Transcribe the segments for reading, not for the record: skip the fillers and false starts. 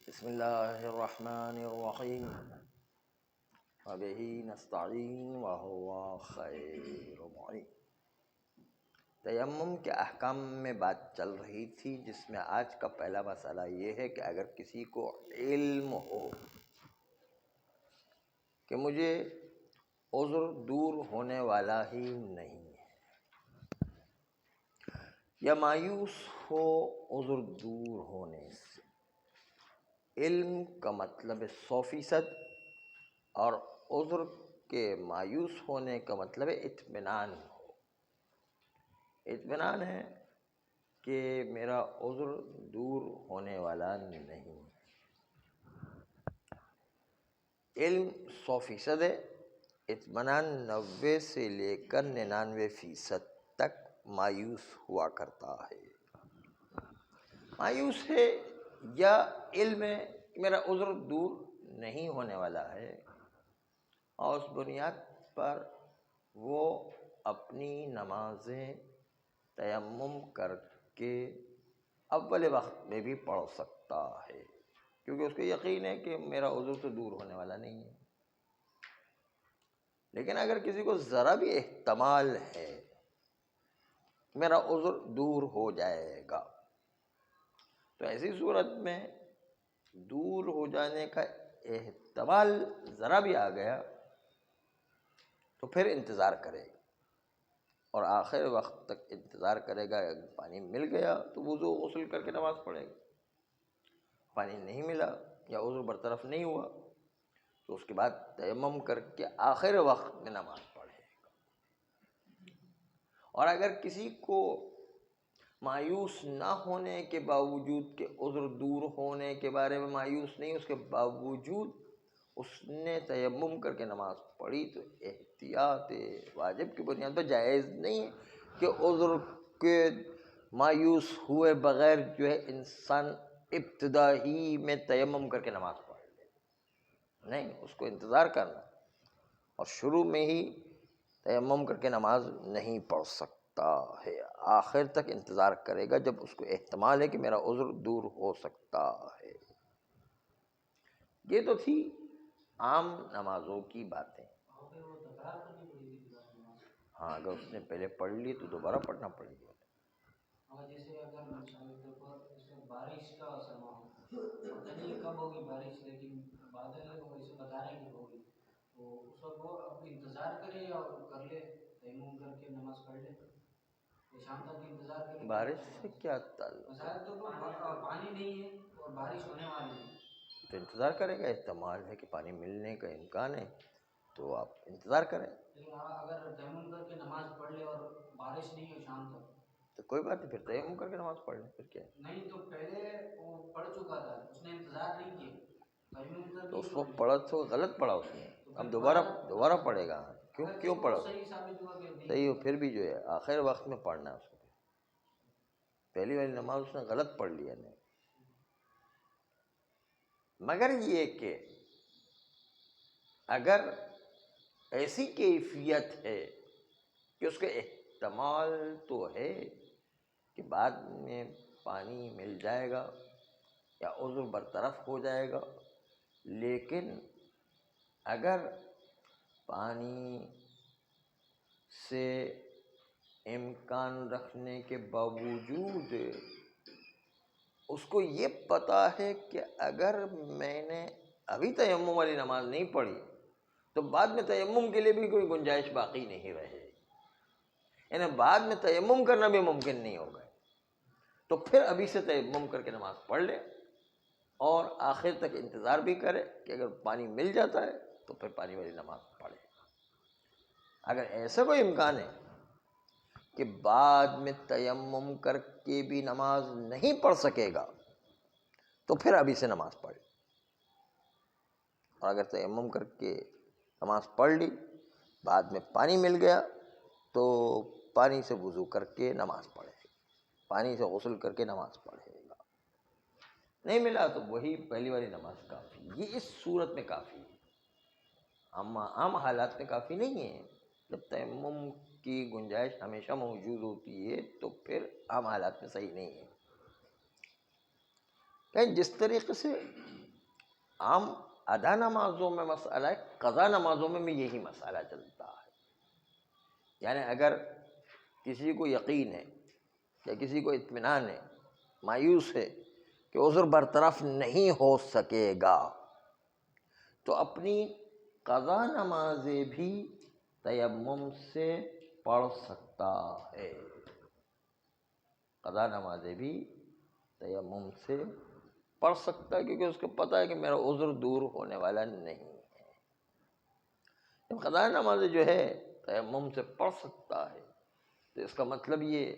بسم اللہ الرحمن الرحیم وبہ نستعین وہو خیر معین۔ تیمم کے احکام میں بات چل رہی تھی، جس میں آج کا پہلا مسئلہ یہ ہے کہ اگر کسی کو علم ہو کہ مجھے عذر دور ہونے والا ہی نہیں ہے، یا مایوس ہو عذر دور ہونے سے، علم کا مطلب 100%، اور عذر کے مایوس ہونے کا مطلب اطمینان ہو۔ اطمینان ہے کہ میرا عذر دور ہونے والا نہیں، علم 100% ہے، اطمینان 90 سے لے کر 99% تک مایوس ہوا کرتا ہے۔ مایوس ہے یا علم ہے کہ میرا عذر دور نہیں ہونے والا ہے، اور اس بنیاد پر وہ اپنی نمازیں تیمم کر کے اول وقت میں بھی پڑھ سکتا ہے، کیونکہ اس کو یقین ہے کہ میرا عذر تو دور ہونے والا نہیں ہے۔ لیکن اگر کسی کو ذرا بھی احتمال ہے کہ میرا عذر دور ہو جائے گا، تو ایسی صورت میں دور ہو جانے کا احتمال ذرا بھی آ گیا تو پھر انتظار کرے گا، اور آخر وقت تک انتظار کرے گا۔ اگر پانی مل گیا تو وضو غسل کر کے نماز پڑھے گا، پانی نہیں ملا یا عذر برطرف نہیں ہوا تو اس کے بعد تیمم کر کے آخر وقت میں نماز پڑھے گا۔ اور اگر کسی کو مایوس نہ ہونے کے باوجود کہ عذر دور ہونے کے بارے میں مایوس نہیں، اس کے باوجود اس نے تیمم کر کے نماز پڑھی، تو احتیاط واجب کی بنیاد پر جائز نہیں ہے کہ عذر کے مایوس ہوئے بغیر جو ہے انسان ابتدا ہی میں تیمم کر کے نماز پڑھ لے۔ نہیں، اس کو انتظار کرنا، اور شروع میں ہی تیمم کر کے نماز نہیں پڑھ سکتا ہے، آخر تک انتظار کرے گا جب اس کو احتمال ہے کہ میرا عذر دور ہو سکتا ہے۔ یہ تو تھی عام نمازوں کی باتیں۔ ہاں، اگر اس نے پہلے پڑھ لی تو دوبارہ پڑھنا پڑے گا۔ جیسے اگر مثال کے طور پر جیسے بارش کا سما ہو، پتہ نہیں کب ہوگی بارش، لیکن بادل ویسے بتا رہے ہیں کہ ہوگی، تو اس وقت وہ اب انتظار کرے یا کر لے، تیمم کر کے نماز پڑھ لے، یا شام تک انتظار کرے؟ بارش سے کیا تعلق؟ مثال تو پانی نہیں ہے اور بارش ہونے والی ہے تو انتظار کرے گا، احتمال ہے کہ پانی ملنے کا امکان ہے تو آپ انتظار کریں۔ لیکن اگر تیمم کر کے نماز پڑھ لے اور بارش نہیں ہو شام تک تو کوئی بات نہیں، پھر تیمم کر کے نماز پڑھ لیں، پھر کیا ہے؟ نہیں، تو پہلے وہ پڑھ چکا تھا، اس نے انتظار نہیں کیا، تیمم کر تو کے اس ہی وقت پڑھ پڑھا تو غلط پڑھا اس نے، تو اب پھر دوبارہ پڑھے گا۔ کیوں پڑھا؟ صحیح ثابت ہوا کہ نہیں، صحیح ہو پھر بھی جو ہے آخر وقت میں پڑھنا ہے اس کو۔ پہلی والی نماز اس نے غلط پڑھ لیا نہیں، مگر یہ کہ اگر ایسی کیفیت ہے کہ اس کا احتمال تو ہے کہ بعد میں پانی مل جائے گا یا عذر برطرف ہو جائے گا، لیکن اگر پانی سے امکان رکھنے کے باوجود اس کو یہ پتہ ہے کہ اگر میں نے ابھی تیمم والی نماز نہیں پڑھی تو بعد میں تیمم کے لیے بھی کوئی گنجائش باقی نہیں رہے، یعنی بعد میں تیمم کرنا بھی ممکن نہیں ہوگا، تو پھر ابھی سے تیمم کر کے نماز پڑھ لے، اور آخر تک انتظار بھی کرے کہ اگر پانی مل جاتا ہے تو پھر پانی والی نماز پڑھے۔ اگر ایسا کوئی امکان ہے کہ بعد میں تیمم کر کے بھی نماز نہیں پڑھ سکے گا تو پھر ابھی سے نماز پڑھ، اور اگر تیمم کر کے نماز پڑھ لی، بعد میں پانی مل گیا تو پانی سے وضو کر کے نماز پڑھے گا، پانی سے غسل کر کے نماز پڑھے گا۔ نہیں ملا تو وہی پہلی والی نماز کافی، یہ اس صورت میں کافی ہے، عام حالات میں کافی نہیں ہے۔ جب تیمم کی گنجائش ہمیشہ موجود ہوتی ہے تو پھر عام حالات میں صحیح نہیں ہے۔ جس طریقے سے عام ادا نمازوں میں مسئلہ ہے، قضا نمازوں میں بھی یہی مسئلہ چلتا ہے. یعنی اگر کسی کو یقین ہے یا کسی کو اطمینان ہے، مایوس ہے کہ عذر برطرف نہیں ہو سکے گا، تو اپنی قضا نمازیں بھی تیمم سے پڑھ سکتا ہے. قضا نمازیں بھی تیمم سے پڑھ سکتا ہے، کیونکہ اس کو پتہ ہے کہ میرا عذر دور ہونے والا نہیں ہے. جب قضا نمازیں جو ہے تیمم سے پڑھ سکتا ہے تو اس کا مطلب یہ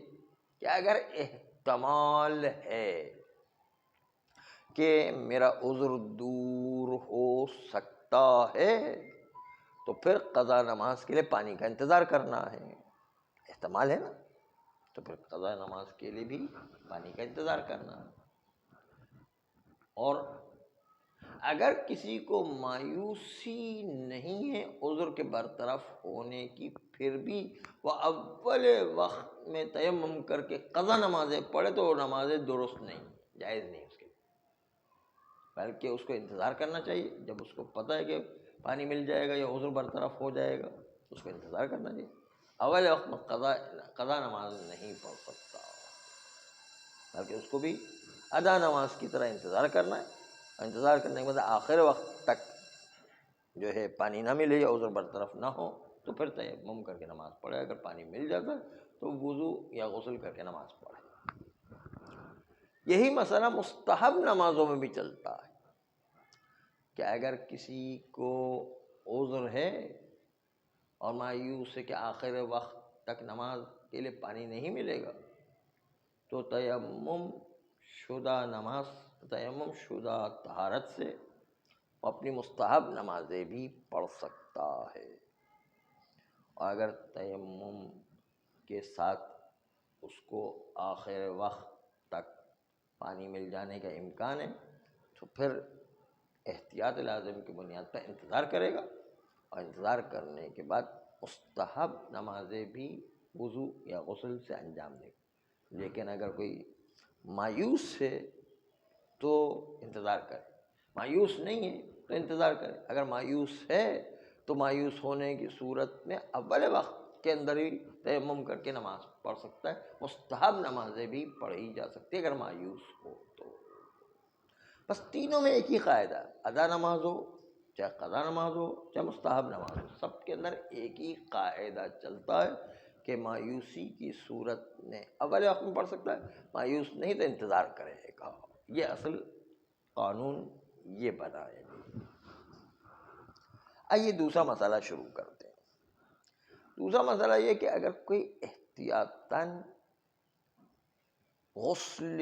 کہ اگر احتمال ہے کہ میرا عذر دور ہو سکتا ہے تو پھر قضا نماز کے لیے پانی کا انتظار کرنا ہے. احتمال ہے نا، تو پھر قضا نماز کے لیے بھی پانی کا انتظار کرنا ہے. اور اگر کسی کو مایوسی نہیں ہے عذر کے برطرف ہونے کی، پھر بھی وہ اول وقت میں تیمم کر کے قضا نمازیں پڑھے تو وہ نمازیں درست نہیں، جائز نہیں اس کے لیے، بلکہ اس کو انتظار کرنا چاہیے. جب اس کو پتہ ہے کہ پانی مل جائے گا یا عذر برطرف ہو جائے گا تو اس کو انتظار کرنا چاہیے. اول وقت میں قضا نماز نہیں پڑھ سکتا، بلکہ اس کو بھی ادا نماز کی طرح انتظار کرنا ہے. انتظار کرنے کے بعد آخر وقت تک جو ہے پانی نہ ملے یا عذر برطرف نہ ہو تو پھر تیمم کر کے نماز پڑھے. اگر پانی مل جاتا ہے تو وضو یا غسل کر کے نماز پڑھے. یہی مسئلہ مستحب نمازوں میں بھی چلتا ہے کہ اگر کسی کو عذر ہے اور مایوس ہے کہ آخر وقت تک نماز کے لیے پانی نہیں ملے گا تو تیمم شدہ طہارت سے اپنی مستحب نمازیں بھی پڑھ سکتا ہے. اور اگر تیمم کے ساتھ اس کو آخر وقت تک پانی مل جانے کا امکان ہے تو پھر احتیاط لازم کی بنیاد پر انتظار کرے گا، اور انتظار کرنے کے بعد مستحب نمازیں بھی وضو یا غسل سے انجام دے گا. لیکن اگر کوئی مایوس ہے تو انتظار کرے، مایوس نہیں ہے تو انتظار کرے. اگر مایوس ہے تو مایوس ہونے کی صورت میں اول وقت کے اندر ہی تیمم کر کے نماز پڑھ سکتا ہے. مستحب نمازیں بھی پڑھی جا سکتی ہے اگر مایوس ہو تو. بس تینوں میں ایک ہی قاعدہ، ادا نماز ہو چاہے قضا نماز ہو چاہے مستحب نماز ہو، سب کے اندر ایک ہی قاعدہ چلتا ہے کہ مایوسی کی صورت میں اول وقت میں پڑھ سکتا ہے، مایوس نہیں تو انتظار کرے گا. یہ اصل قانون یہ بنا ہے. آئیے دوسرا مسئلہ شروع کرتے ہیں. دوسرا مسئلہ یہ کہ اگر کوئی احتیاطاً غسل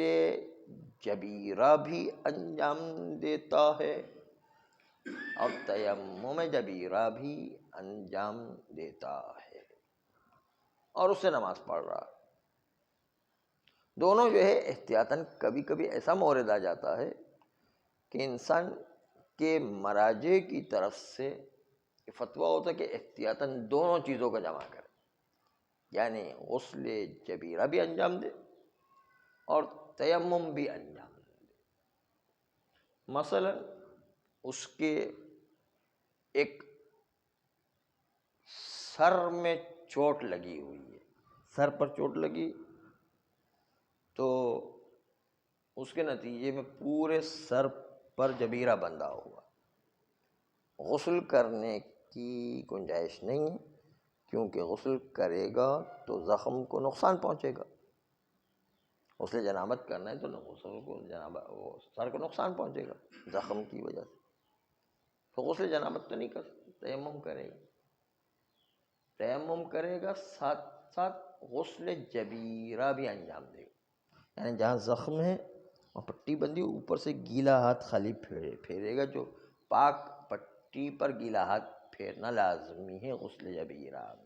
جبیرہ بھی انجام دیتا ہے اور تیمم جبیرہ بھی انجام دیتا ہے اور اس سے نماز پڑھ رہا ہے، دونوں جو ہے احتیاطاً کبھی کبھی ایسا مورد آ جاتا ہے کہ انسان کے مراجع کی طرف سے فتویٰ ہوتا ہے کہ احتیاطاً دونوں چیزوں کا جمع کرے، یعنی غسل جبیرہ بھی انجام دے اور تیمم بھی انجام دے. مثلا اس کے ایک سر میں چوٹ لگی ہوئی ہے، سر پر چوٹ لگی تو اس کے نتیجے میں پورے سر پر جبیرہ بندھا ہوا، غسل کرنے کی گنجائش نہیں ہے، کیونکہ غسل کرے گا تو زخم کو نقصان پہنچے گا. غسل جنابت کرنا ہے تو غسل کو سر کو نقصان پہنچے گا زخم کی وجہ سے، تو غسل جنابت تو نہیں کر سکتے، تیمم کرے گا. تیمم کرے گا ساتھ ساتھ غسل جبیرہ بھی انجام دے گا، یعنی جہاں زخم ہے وہاں پٹی بندھی اوپر سے گیلا ہاتھ خالی پھیرے گا. جو پاک پٹی پر گیلا ہاتھ پھیرنا لازمی ہے غسل جبیرہ میں.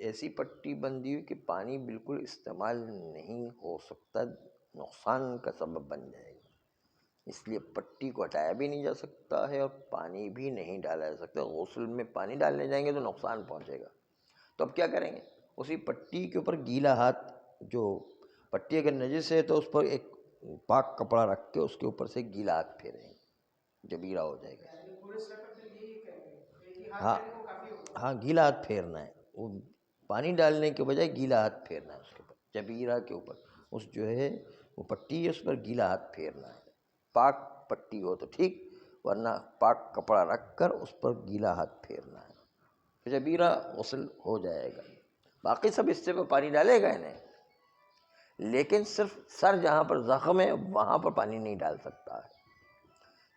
ایسی پٹی بندھی ہوئی کہ پانی بالکل استعمال نہیں ہو سکتا، نقصان کا سبب بن جائے گا. اس لیے پٹی کو ہٹایا بھی نہیں جا سکتا ہے اور پانی بھی نہیں ڈالا جا سکتا. غسل میں پانی ڈالنے جائیں گے تو نقصان پہنچے گا. تو اب کیا کریں گے؟ اسی پٹی کے اوپر گیلا ہاتھ، جو پٹی اگر نجس ہے تو اس پر ایک پاک کپڑا رکھ کے اس کے اوپر سے گیلا ہاتھ پھیریں گے، جبیرہ ہو جائے گا. ہاں ہاں، گیلا ہاتھ پھیرنا ہے. وہ پانی ڈالنے کے بجائے گیلا ہاتھ پھیرنا ہے اس کے اوپر، جبیرہ کے اوپر. اس جو ہے وہ پٹی ہے اس پر گیلا ہاتھ پھیرنا ہے. پاک پٹی ہو تو ٹھیک، ورنہ پاک کپڑا رکھ کر اس پر گیلا ہاتھ پھیرنا ہے. جبیرہ غسل ہو جائے گا. باقی سب حصے پہ پانی ڈالے گا انہیں، لیکن صرف سر جہاں پر زخم ہے وہاں پر پانی نہیں ڈال سکتا ہے.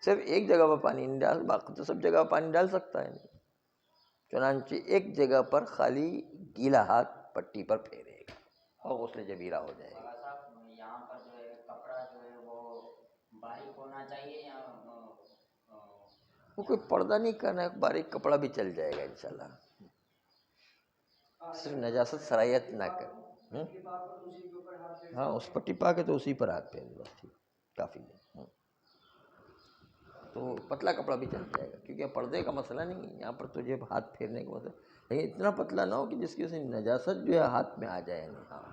صرف ایک جگہ پر پانی نہیں ڈال، باقی تو سب جگہ پانی ڈال سکتا ہے. چنانچہ ایک جگہ پر خالی گیلا ہاتھ پٹی پر پھیرے گا اور غسل جبیرہ ہو جائے گا. صاحب یہاں پر جو ہے کپڑا جو ہے وہ باریک ہونا چاہیے یا وہ کوئی پردہ نہیں کرنا ہے، باریک کپڑا بھی چل جائے گا انشاءاللہ. صرف نجاست سرایت نہ کر. ہاں، اس پٹی پا کے تو اسی پر ہاتھ پھیر دو، ٹھیک کافی ہے. تو پتلا کپڑا بھی چل جائے گا، کیونکہ پردے کا مسئلہ نہیں ہے یہاں پر. تو جب ہاتھ پھیرنے کا مسئلہ، لیکن اتنا پتلا نہ ہو کہ جس کی وجہ سے نجاست جو ہے ہاتھ میں آ جائے. ہاں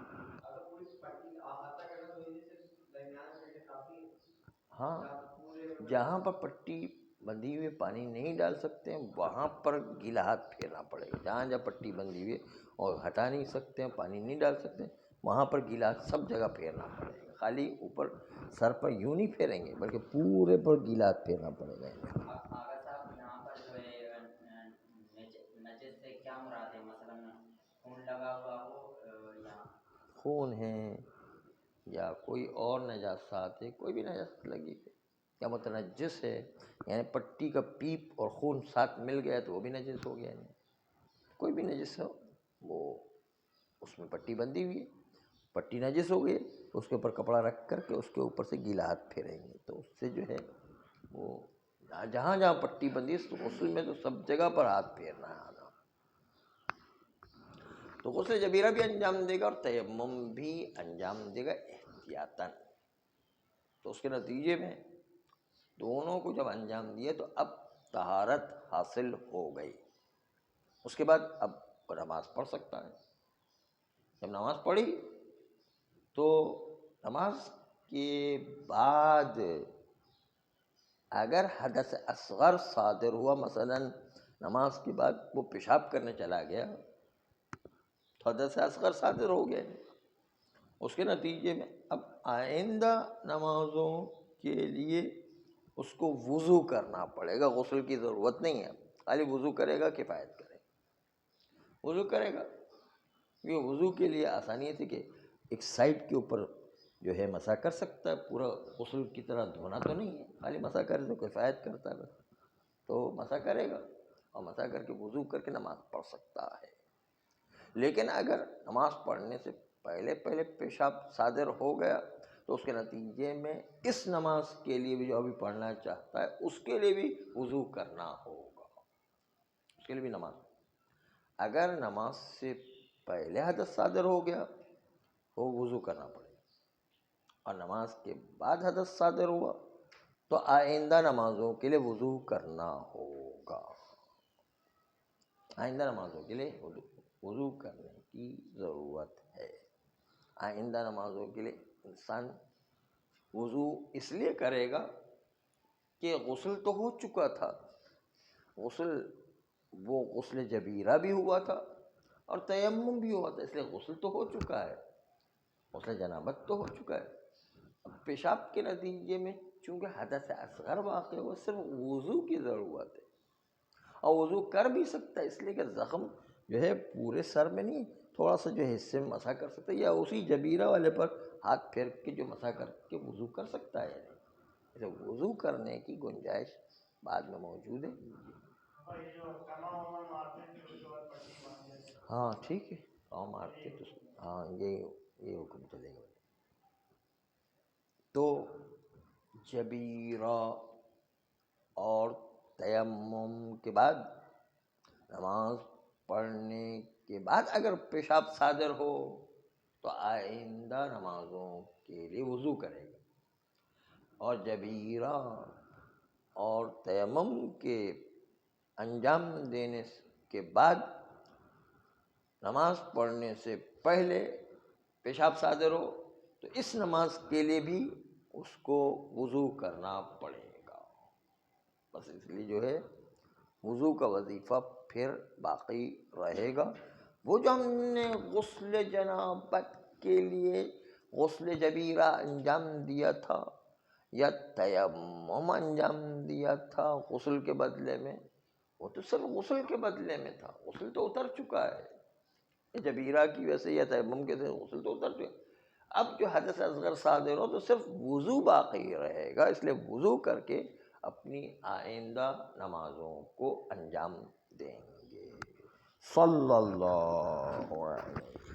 ہاں، جہاں پر پٹی بندھی ہوئی پانی نہیں ڈال سکتے ہیں وہاں پر گیلا ہاتھ پھیرنا پڑے گا. جہاں جہاں پٹی بندھی ہوئی اور ہٹا نہیں سکتے ہیں، پانی نہیں ڈال سکتے، وہاں پر گیلا ہاتھ سب جگہ پھیرنا پڑے گا. خالی اوپر سر پر یوں نہیں پھیریں گے بلکہ پورے پر گیلا ہاتھ پھیرنا پڑے گا. آغا صاحب یہاں پر جو ہے نجس سے کیا مراد ہے؟ مثلاً خون لگا ہوا ہو یا خون ہے یا کوئی اور نجاست ہے، کوئی بھی نجاست لگی ہے یا متنجس ہے، یعنی پٹی کا پیپ اور خون ساتھ مل گیا تو وہ بھی نجس ہو گیا. یعنی کوئی بھی نجس ہو، وہ اس میں پٹی بندھی ہوئی ہے، پٹی نجس ہو گئی تو اس کے اوپر کپڑا رکھ کر کے اس کے اوپر سے گیلا ہاتھ پھیریں گے تو اس سے جو ہے وہ جہاں جہاں پٹی بندھی ہے غسل میں تو سب جگہ پر ہاتھ پھیرنا ہے. تو غسل جبیرہ بھی انجام دے گا اور تیمم بھی انجام دے گا احتیاطاً. تو اس کے نتیجے میں دونوں کو جب انجام دیے تو اب طہارت حاصل ہو گئی. اس کے بعد اب وہ نماز پڑھ سکتا ہے. جب نماز پڑھی تو نماز کے بعد اگر حدث اصغر صادر ہوا، مثلا نماز کے بعد وہ پیشاب کرنے چلا گیا تو حدث اصغر صادر ہو گیا. اس کے نتیجے میں اب آئندہ نمازوں کے لیے اس کو وضو کرنا پڑے گا. غسل کی ضرورت نہیں ہے، خالی وضو کرے گا کفایت کرے گا. وضو کرے گا، یہ وضو کے لیے آسانی تھی کہ ایک سائڈ کے اوپر جو ہے مسح کر سکتا ہے. پورا غسل کی طرح دھونا تو نہیں ہے، خالی مسح کرے تو کفایت کرتا ہے بس. تو مسح کرے گا اور مسح کر کے وضو کر کے نماز پڑھ سکتا ہے. لیکن اگر نماز پڑھنے سے پہلے پیشاب صادر ہو گیا تو اس کے نتیجے میں اس نماز کے لیے بھی جو ابھی پڑھنا چاہتا ہے اس کے لیے بھی وضو کرنا ہوگا. اس کے لیے بھی نماز، اگر نماز سے پہلے حدث صادر ہو گیا تو وضو کرنا پڑے گا، اور نماز کے بعد حدث صادر ہوا تو آئندہ نمازوں کے لیے وضو کرنا ہوگا. آئندہ نمازوں کے لیے وضو کرنے کی ضرورت ہے. آئندہ نمازوں کے لیے انسان وضو اس لیے کرے گا کہ غسل تو ہو چکا تھا، وہ غسل جبیرہ بھی ہوا تھا اور تیمم بھی ہوا تھا، اس لیے غسل تو ہو چکا ہے، غسل جنابت تو ہو چکا ہے. اب پیشاب کے نتیجے میں چونکہ حدث اصغر واقع ہوا، صرف وضو کی ضرورت ہے. اور وضو کر بھی سکتا ہے اس لیے کہ زخم جو ہے پورے سر میں نہیں، تھوڑا سا جو حصے میں مسح کر سکتا ہے، یا اسی جبیرہ والے پر ہاتھ پھیر کے جو مسح کر کے وضو کر سکتا ہے. اسے وضو کرنے کی گنجائش بعد میں موجود ہے. ہاں ٹھیک ہے، پاؤں مارتے تو ہاں یہ حکم چلے گا. تو جبیرہ اور تیمم کے بعد نماز پڑھنے کے بعد اگر پیشاب صادر ہو تو آئندہ نمازوں کے لیے وضو کرے گا. اور جبیرہ اور تیمم کے انجام دینے کے بعد نماز پڑھنے سے پہلے پیشاب صادر ہو تو اس نماز کے لیے بھی اس کو وضو کرنا پڑے گا. بس اس لیے جو ہے وضو کا وظیفہ پھر باقی رہے گا. وہ جو ہم نے غسل جنابت کے لیے غسل جبیرہ انجام دیا تھا یا تیمم انجام دیا تھا غسل کے بدلے میں، وہ تو صرف غسل کے بدلے میں تھا، غسل تو اتر چکا ہے. جبیرہ کی وجہ سے یا تیمم کے سے غسل تو اتر چکا. اب جو حدث اصغر صادر ہو تو صرف وضو باقی رہے گا، اس لیے وضو کر کے اپنی آئندہ نمازوں کو انجام دیں گے. صلی اللہ علیہ